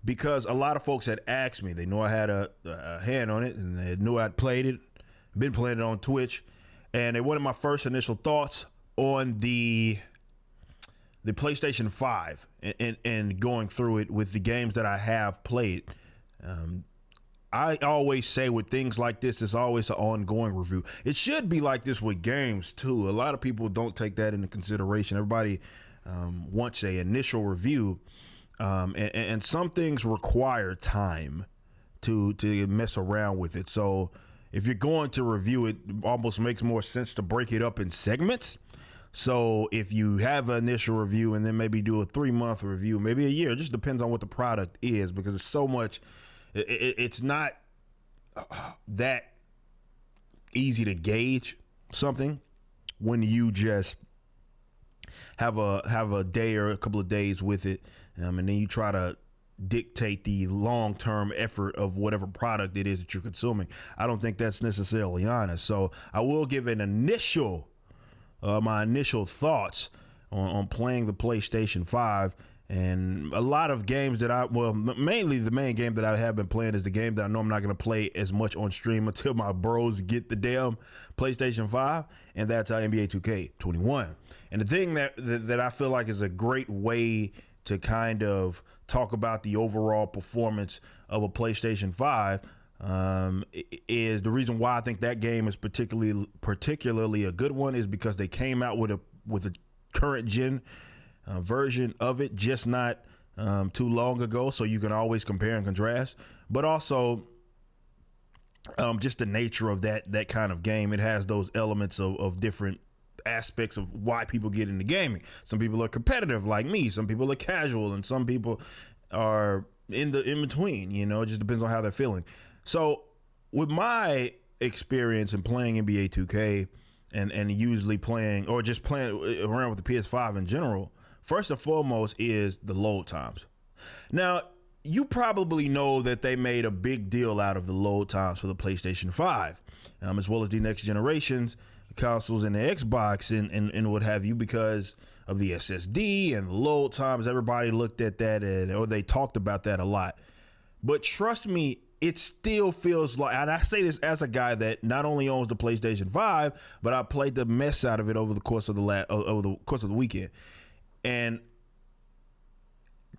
because a lot of folks had asked me. They knew I had a hand on it, and they knew I'd played it, been playing it on Twitch, and they wanted my first initial thoughts on the PlayStation 5 and going through it with the games that I have played. I always say with things like this, it's always an ongoing review. It should be like this with games too. A lot of people don't take that into consideration. Everybody wants an initial review, and some things require time to mess around with it. So if you're going to review it, it almost makes more sense to break it up in segments. So if you have an initial review and then maybe do a 3-month review, maybe a year, it just depends on what the product is, because it's so much. It's not that easy to gauge something when you just have a day or a couple of days with it, and then you try to dictate the long-term effort of whatever product it is that you're consuming. I don't think that's necessarily honest. So I will give an initial, my initial thoughts on playing the PlayStation 5. And a lot of games that mainly the main game that I have been playing is the game that I know I'm not going to play as much on stream until my bros get the damn PlayStation 5, and that's NBA 2K21. And the thing that I feel like is a great way to kind of talk about the overall performance of a PlayStation 5 is the reason why I think that game is particularly a good one is because they came out with a current gen version of it just not too long ago, so you can always compare and contrast. But also just the nature of that kind of game, it has those elements of different aspects of why people get into gaming. Some people are competitive like me, some people are casual, and some people are in between. You know, it just depends on how they're feeling. So with my experience in playing NBA 2K and usually playing or just playing around with the PS5 in general, first and foremost is the load times. Now, you probably know that they made a big deal out of the load times for the PlayStation 5, as well as the next generations consoles and the Xbox and what have you, because of the SSD and the load times. Everybody looked at that or they talked about that a lot. But trust me, it still feels like, and I say this as a guy that not only owns the PlayStation 5, but I played the mess out of it over the course of the weekend. And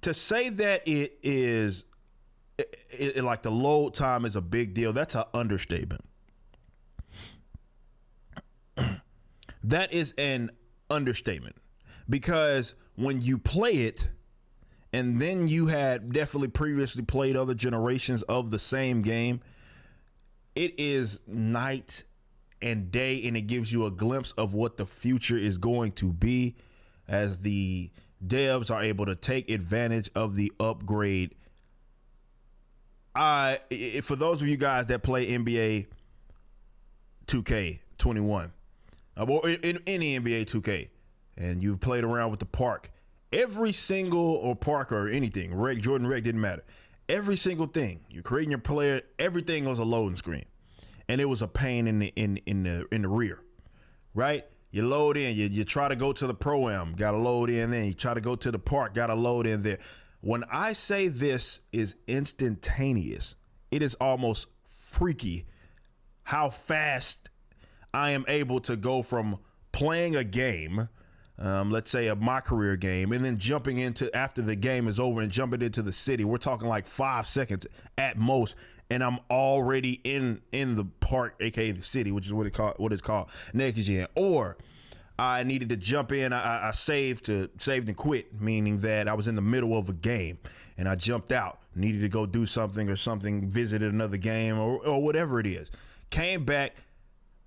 to say that it is like the load time is a big deal, that's an understatement. That is an understatement, because when you play it and then you had definitely previously played other generations of the same game, it is night and day, and it gives you a glimpse of what the future is going to be as the devs are able to take advantage of the upgrade. For those of you guys that play NBA 2K21 or in any NBA 2K, and you've played around with the park, every single, or park or anything, Jordan Reg, didn't matter. Every single thing, you're creating your player, everything was a loading screen, and it was a pain in the rear, right? You load in, you try to go to the Pro-Am, gotta load in there. You try to go to the park, gotta load in there. When I say this is instantaneous, it is almost freaky how fast I am able to go from playing a game, let's say my career game, and then jumping into, after the game is over, and jumping into the city. We're talking like 5 seconds at most, and I'm already in the park, aka the city, which is what it's called next gen. Or I needed to jump in. I saved and quit, meaning that I was in the middle of a game and I jumped out, needed to go do something or something, visited another game or whatever it is. Came back,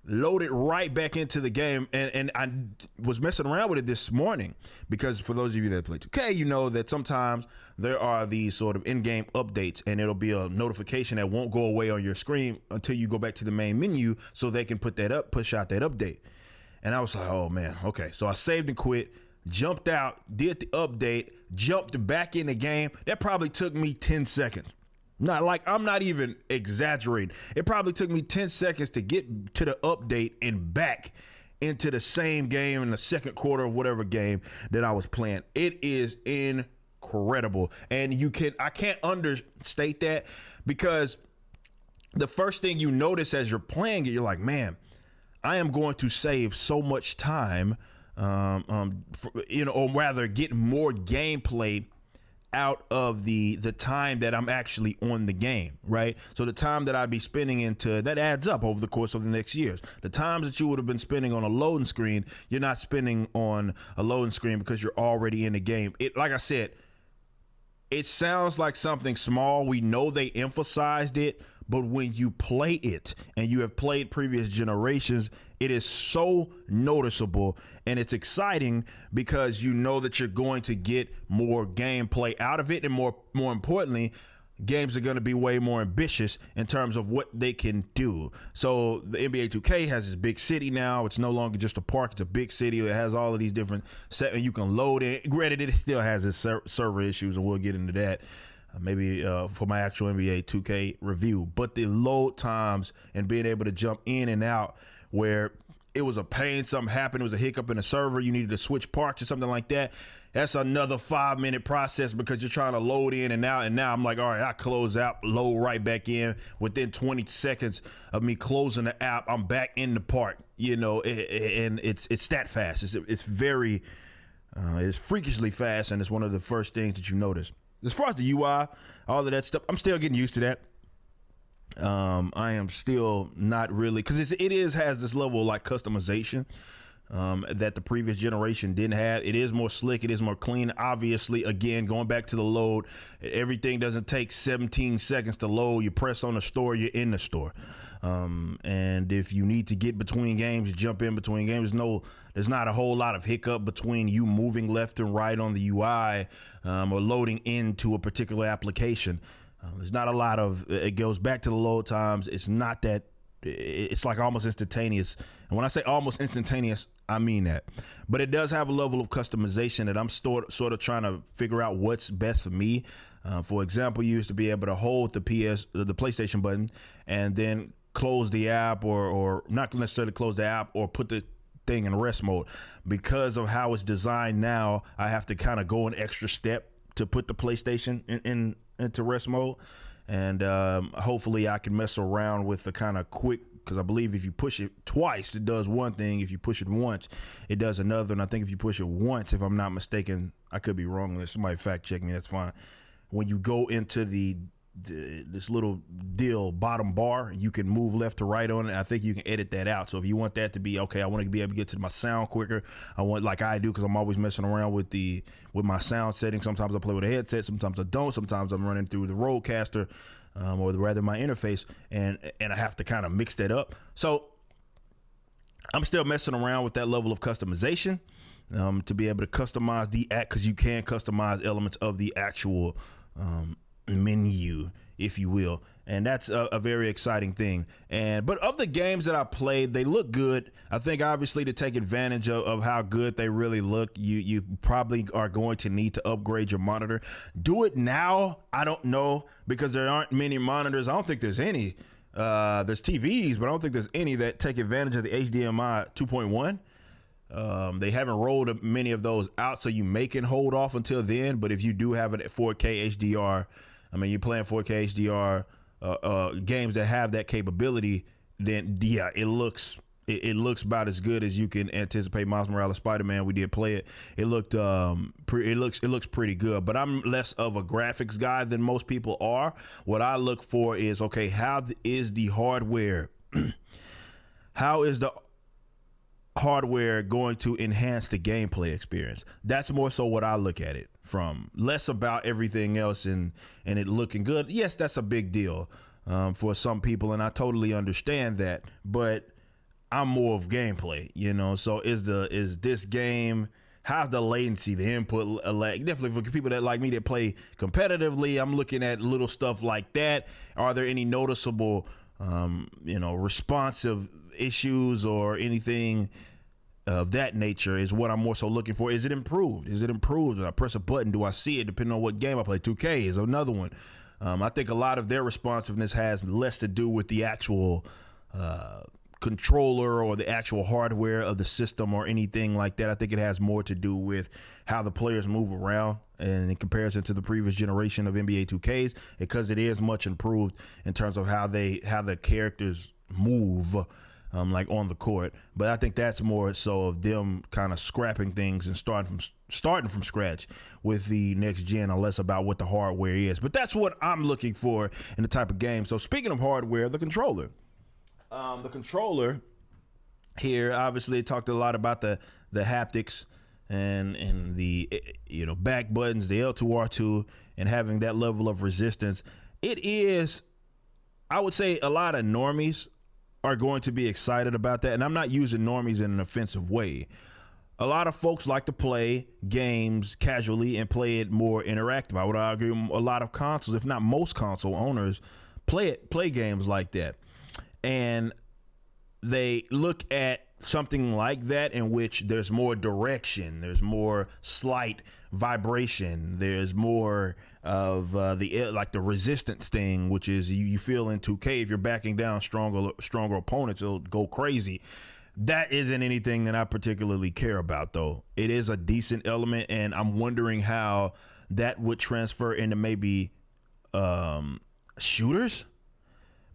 loaded right back into the game, and I was messing around with it this morning, because for those of you that play 2K, you know that sometimes there are these sort of in-game updates, and it'll be a notification that won't go away on your screen until you go back to the main menu, so they can push out that update. And I was like, oh man, okay. So I saved and quit, jumped out, did the update, jumped back in the game. That probably took me 10 seconds. I'm not even exaggerating. It probably took me 10 seconds to get to the update and back into the same game in the second quarter of whatever game that I was playing. It is incredible. And I can't understate that, because the first thing you notice as you're playing it, you're like, man, I am going to save so much time, or rather get more gameplay out of the time that I'm actually on the game, right? So the time that I'd be spending into that adds up over the course of the next years. The times that you would have been spending on a loading screen, you're not spending on a loading screen because you're already in the game. Like I said, it sounds like something small. We know they emphasized it, but when you play it and you have played previous generations, it is so noticeable, and it's exciting because you know that you're going to get more gameplay out of it, and more importantly, games are going to be way more ambitious in terms of what they can do. So the NBA 2K has this big city now. It's no longer just a park. It's a big city. It has all of these different set, and you can load in. Granted, it still has its server issues, and we'll get into that maybe for my actual NBA 2K review. But the load times and being able to jump in and out, where it was a pain, something happened, it was a hiccup in the server, you needed to switch parts or something like that, that's another 5-minute process because you're trying to load in and out. And now I'm like, all right, I close out, load right back in. Within 20 seconds of me closing the app, I'm back in the park, and it's that fast. It's very, it's freakishly fast, and it's one of the first things that you notice. As far as the UI, all of that stuff, I'm still getting used to that. I am still not really, because it has this level of like customization that the previous generation didn't have. It is more slick. It is more clean. Obviously, again, going back to the load, everything doesn't take 17 seconds to load. You press on the store, you're in the store. And if you need to get between games, you jump in between games. There's not a whole lot of hiccup between you moving left and right on the UI or loading into a particular application. There's not a lot of, it goes back to the load times. It's not that, it's like almost instantaneous. And when I say almost instantaneous, I mean that. But it does have a level of customization that I'm sort of trying to figure out what's best for me. For example, you used to be able to hold the PlayStation button and then close the app, or not necessarily close the app, or put the thing in rest mode. Because of how it's designed now, I have to kind of go an extra step to put the PlayStation into rest mode. And hopefully I can mess around with the kind of quick, because I believe if you push it twice, it does one thing. If you push it once, it does another. And I think if you push it once, if I'm not mistaken, I could be wrong. If somebody fact check me, that's fine. When you go into this little bottom bar, you can move left to right on it. I think you can edit that out. So if you want that to be okay, I want to be able to get to my sound quicker. I want, like I do, because I'm always messing around with my sound settings. Sometimes I play with a headset, sometimes I don't. Sometimes I'm running through the Rodecaster, or rather my interface, and I have to kind of mix that up. So I'm still messing around with that level of customization to be able to customize the app, because you can customize elements of the actual menu, if you will, and that's a very exciting thing. But of the games that I played, they look good. I think obviously to take advantage of how good they really look, you probably are going to need to upgrade your monitor. Do it now? I don't know, because there aren't many monitors. I don't think there's any. There's TVs, but I don't think there's any that take advantage of the HDMI 2.1. They haven't rolled many of those out, so you may can hold off until then. But if you do have a 4K HDR, I mean, you're playing 4K HDR games that have that capability, then yeah, it looks about as good as you can anticipate. Miles Morales Spdier-Man, we did play it. It looks pretty good. But I'm less of a graphics guy than most people are. What I look for is, okay, how is the hardware? How is the hardware going to enhance the gameplay experience? That's more so what I look at it from, less about everything else and it looking good. Yes, that's a big deal for some people, and I totally understand that, but I'm more of gameplay, so is this game, how's the latency, the input lag? Definitely for people that like me that play competitively, I'm looking at little stuff like that. Are there any noticeable responsive issues or anything of that nature is what I'm more so looking for. Is it improved? When I press a button, do I see it? Depending on what game I play. 2K is another one. I think a lot of their responsiveness has less to do with the actual controller or the actual hardware of the system or anything like that. I think it has more to do with how the players move around, and in comparison to the previous generation of NBA 2Ks, because it is much improved in terms of how the characters move, like on the court. But I think that's more so of them kind of scrapping things and starting from scratch with the next gen, and less about what the hardware is. But that's what I'm looking for in the type of game. So speaking of hardware, the controller. The controller here, obviously, talked a lot about the haptics and the back buttons, the L2R2, and having that level of resistance. It is, I would say, a lot of normies are going to be excited about that, and I'm not using normies in an offensive way. A lot of folks like to play games casually and play it more interactive. I would argue a lot of consoles, if not most console owners, play games like that. And they look at something like that in which there's more direction, there's more slight vibration, there's more of the resistance thing, which is you feel in 2K if you're backing down stronger opponents, it'll go crazy. That isn't anything that I particularly care about, though. It is a decent element, and I'm wondering how that would transfer into maybe shooters.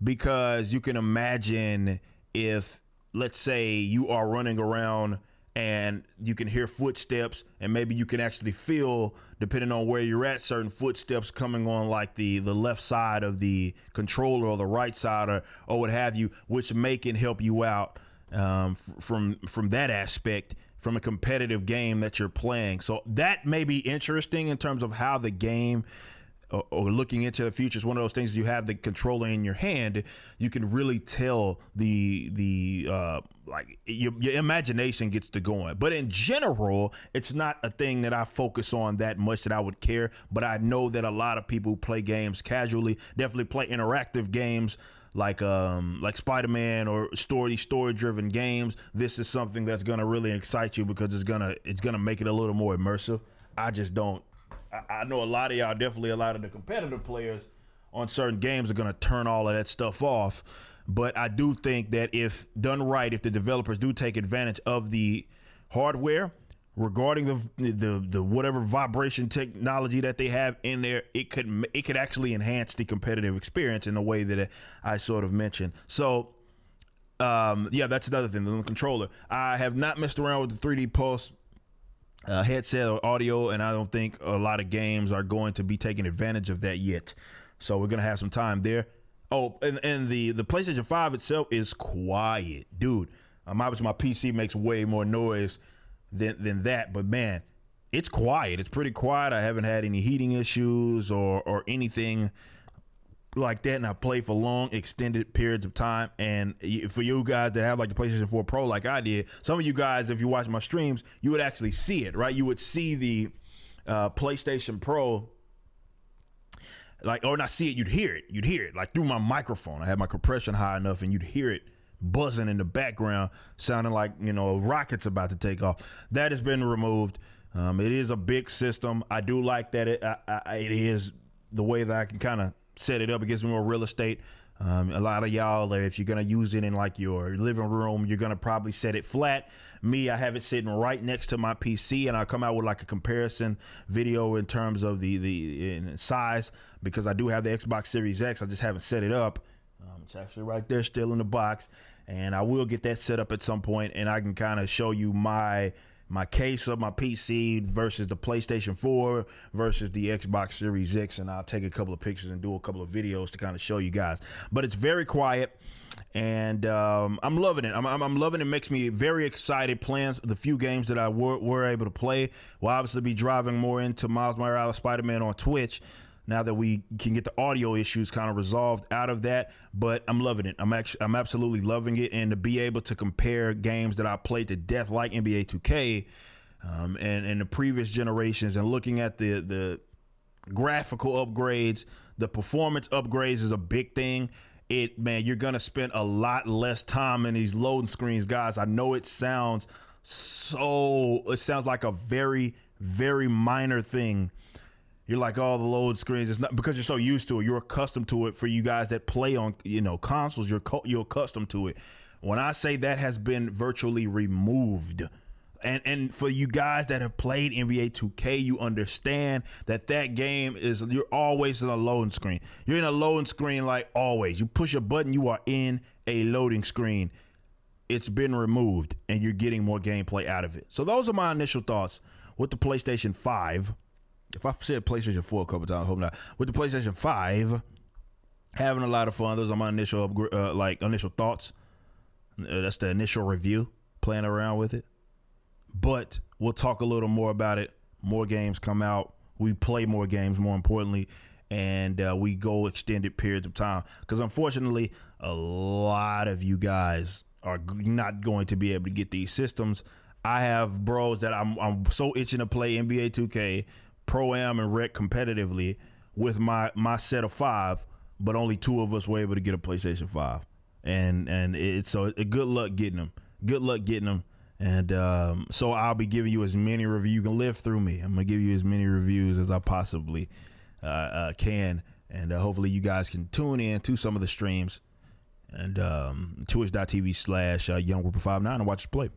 Because you can imagine if, let's say, you are running around and you can hear footsteps, and maybe you can actually feel, depending on where you're at, certain footsteps coming on like the left side of the controller or the right side or what have you, which can help you out from that aspect, from a competitive game that you're playing. So that may be interesting in terms of how the game or looking into the future is one of those things. You have the controller in your hand, you can really tell your imagination gets to going. But in general, it's not a thing that I focus on that much that I would care. But I know that a lot of people who play games casually definitely play interactive games like Spdier-Man or story-driven games. This is something that's gonna really excite you because it's gonna make it a little more immersive. I know a lot of y'all, definitely a lot of the competitive players on certain games are going to turn all of that stuff off. But I do think that if done right, if the developers do take advantage of the hardware regarding the whatever vibration technology that they have in there, it could actually enhance the competitive experience in the way that I sort of mentioned. So that's another thing, the controller. I have not messed around with the 3D Pulse headset or audio, and I don't think a lot of games are going to be taking advantage of that yet. So we're gonna have some time there. Oh, and the PlayStation 5 itself is quiet, dude. Obviously my PC makes way more noise than that, but man, it's quiet. It's pretty quiet. I haven't had any heating issues or anything like that, and I play for long extended periods of time. And for you guys that have like the PlayStation 4 Pro like I did, some of you guys, if you watch my streams, you would actually see it, right? You would see the PlayStation Pro, or not see it, you'd hear it like through my microphone. I had my compression high enough, and you'd hear it buzzing in the background, sounding like rockets about to take off. That has been removed. It is a big system. I do like that it is the way that I can kind of set it up. It gives me more real estate. A lot of y'all, if you're gonna use it in like your living room, you're gonna probably set it flat. Me, I have it sitting right next to my PC, and I'll come out with like a comparison video in terms of the size, because I do have the Xbox Series X. I just haven't set it up. It's actually right there, still in the box, and I will get that set up at some point, and I can kind of show you my case of my PC versus the PlayStation 4 versus the Xbox Series X, and I'll take a couple of pictures and do a couple of videos to kind of show you guys. But it's very quiet, and I'm loving it. I'm loving it. It makes me very excited playing the few games that I were able to play. We'll obviously be driving more into Miles Morales Spider-Man on Twitch now that we can get the audio issues kind of resolved out of that. But I'm loving it. I'm absolutely loving it. And to be able to compare games that I played to death like NBA 2K and the previous generations, and looking at the graphical upgrades, the performance upgrades is a big thing. You're gonna spend a lot less time in these loading screens, guys. I know it sounds like a very, very minor thing. You're like, oh, the load screens. It's not because you're so used to it. You're accustomed to it. For you guys that play on, consoles, you're accustomed to it. When I say that has been virtually removed, and for you guys that have played NBA 2K, you understand that game you're always in a loading screen. You're in a loading screen like always. You push a button, you are in a loading screen. It's been removed, and you're getting more gameplay out of it. So those are my initial thoughts with the PlayStation 5. If I've said PlayStation 4 a couple times, I hope not. With the PlayStation 5, having a lot of fun. Those are my initial thoughts. That's the initial review, playing around with it. But we'll talk a little more about it. More games come out. We play more games, more importantly, and we go extended periods of time. Because unfortunately, a lot of you guys are not going to be able to get these systems. I have bros that I'm so itching to play NBA 2K, Pro-Am, and Rec competitively with my set of 5, but only 2 of us were able to get a PlayStation 5. And it's so good luck getting them. Good luck getting them. And so I'll be giving you as many reviews. You can live through me. I'm going to give you as many reviews as I possibly can. And hopefully you guys can tune in to some of the streams and twitch.tv/YoungRooper59 and watch us play.